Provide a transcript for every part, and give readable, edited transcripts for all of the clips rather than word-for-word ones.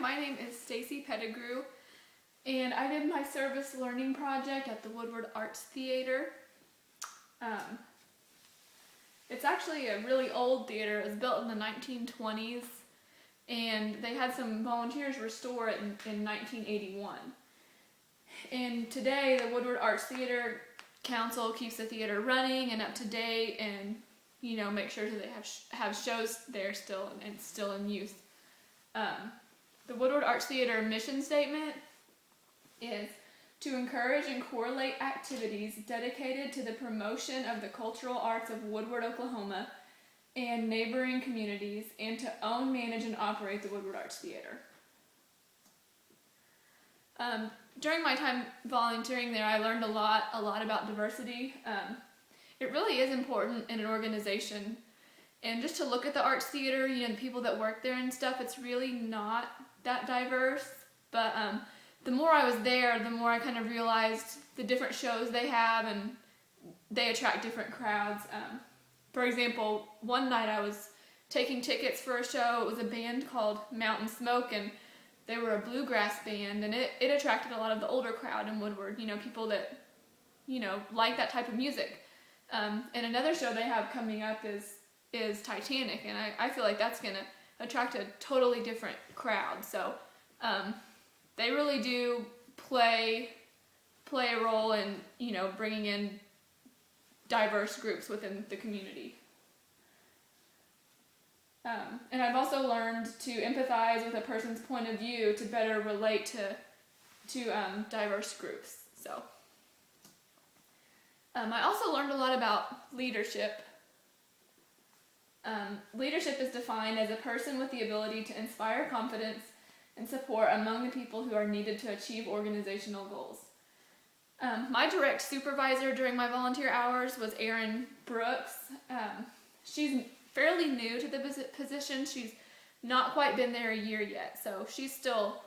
my name is Stacy Pettigrew, and I did my service learning project at the Woodward Arts Theater. It's actually a really old theater. It was built in the 1920s, and they had some volunteers restore it in 1981. And today, the Woodward Arts Theater Council keeps the theater running and up to date, and make sure that they have shows there still and still in use. The Woodward Arts Theater mission statement is to encourage and correlate activities dedicated to the promotion of the cultural arts of Woodward, Oklahoma and neighboring communities, and to own, manage, and operate the Woodward Arts Theater. During my time volunteering there, I learned a lot about diversity. It really is important in an organization. And just to look at the arts theater, the people that work there and stuff, it's really not that diverse. But the more I was there, the more I kind of realized the different shows they have, and they attract different crowds. For example, one night I was taking tickets for a show. It was a band called Mountain Smoke, and they were a bluegrass band, and it attracted a lot of the older crowd in Woodward, people that, like that type of music. And another show they have coming up is Titanic, and I feel like that's going to attract a totally different crowd. So they really do play a role in, bringing in diverse groups within the community. And I've also learned to empathize with a person's point of view to better relate to diverse groups. So I also learned a lot about leadership. Leadership is defined as a person with the ability to inspire confidence and support among the people who are needed to achieve organizational goals. My direct supervisor during my volunteer hours was Erin Brooks. She's fairly new to the position. She's not quite been there a year yet, so she's still,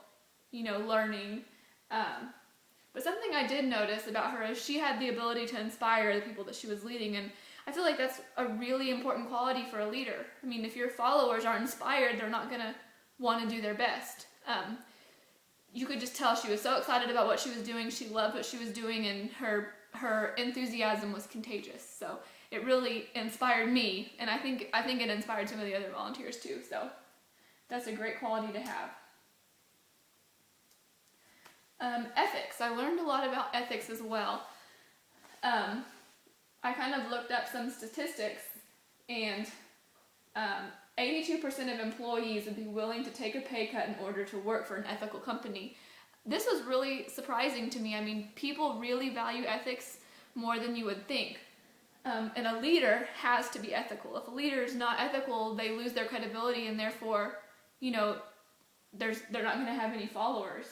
learning. But something I did notice about her is she had the ability to inspire the people that she was leading, and I feel like that's a really important quality for a leader. I mean, if your followers aren't inspired, they're not going to want to do their best. You could just tell she was so excited about what she was doing. She loved what she was doing, and her enthusiasm was contagious. So it really inspired me, and I think it inspired some of the other volunteers too. So that's a great quality to have. Ethics. I learned a lot about ethics as well. I kind of looked up some statistics, and 82% of employees would be willing to take a pay cut in order to work for an ethical company. This was really surprising to me. I mean, people really value ethics more than you would think. And a leader has to be ethical. If a leader is not ethical, they lose their credibility, and therefore, they're not going to have any followers.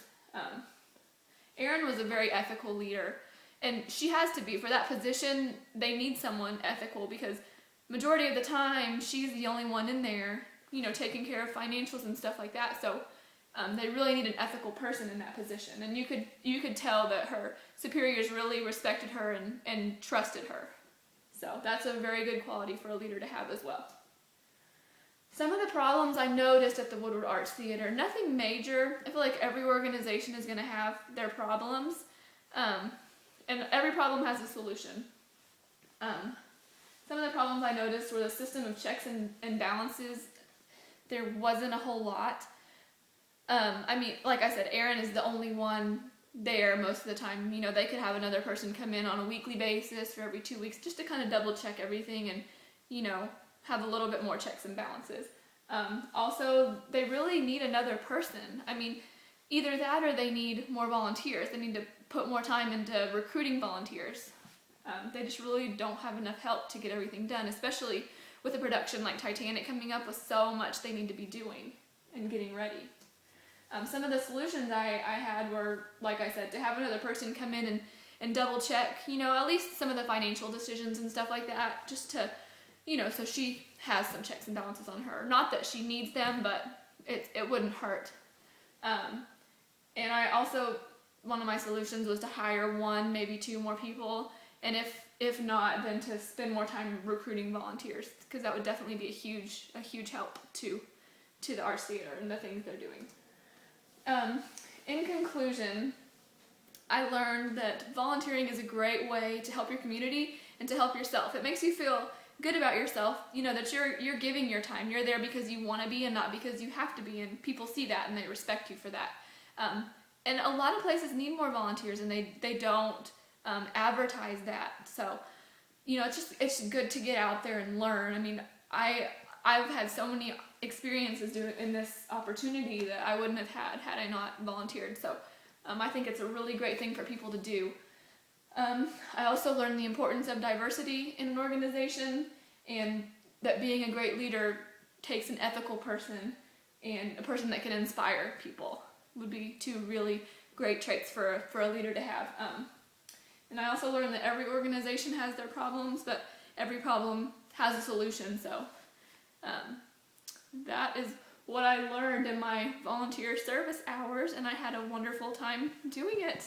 Erin was a very ethical leader, and she has to be. For that position, they need someone ethical, because majority of the time, she's the only one in there, taking care of financials and stuff like that. So they really need an ethical person in that position. And you could tell that her superiors really respected her and trusted her. So that's a very good quality for a leader to have as well. Some of the problems I noticed at the Woodward Arts Theater, nothing major. I feel like every organization is going to have their problems, and every problem has a solution. Some of the problems I noticed were the system of checks and balances. There wasn't a whole lot. Like I said, Erin is the only one there most of the time. They could have another person come in on a weekly basis for every 2 weeks just to kind of double check everything and, have a little bit more checks and balances. Also, they really need another person. Either that or they need more volunteers. They need to put more time into recruiting volunteers. They just really don't have enough help to get everything done, especially with a production like Titanic coming up with so much they need to be doing and getting ready. Some of the solutions I had were, like I said, to have another person come in and double check, at least some of the financial decisions and stuff like that, just to, so she has some checks and balances on her. Not that she needs them, but it wouldn't hurt. And I also, one of my solutions was to hire one, maybe two more people, and if not, then to spend more time recruiting volunteers, because that would definitely be a huge help to the arts theater and the things they're doing. In conclusion, I learned that volunteering is a great way to help your community and to help yourself. It makes you feel good about yourself, you know, that you're giving your time. You're there because you want to be and not because you have to be, and people see that and they respect you for that. And a lot of places need more volunteers, and they don't advertise that. So, you know, it's good to get out there and learn. I mean, I've had so many experiences in this opportunity that I wouldn't have had I not volunteered. So I think it's a really great thing for people to do. I also learned the importance of diversity in an organization, and that being a great leader takes an ethical person and a person that can inspire people. Would be two really great traits for a leader to have. And I also learned that every organization has their problems, but every problem has a solution. So that is what I learned in my volunteer service hours, and I had a wonderful time doing it.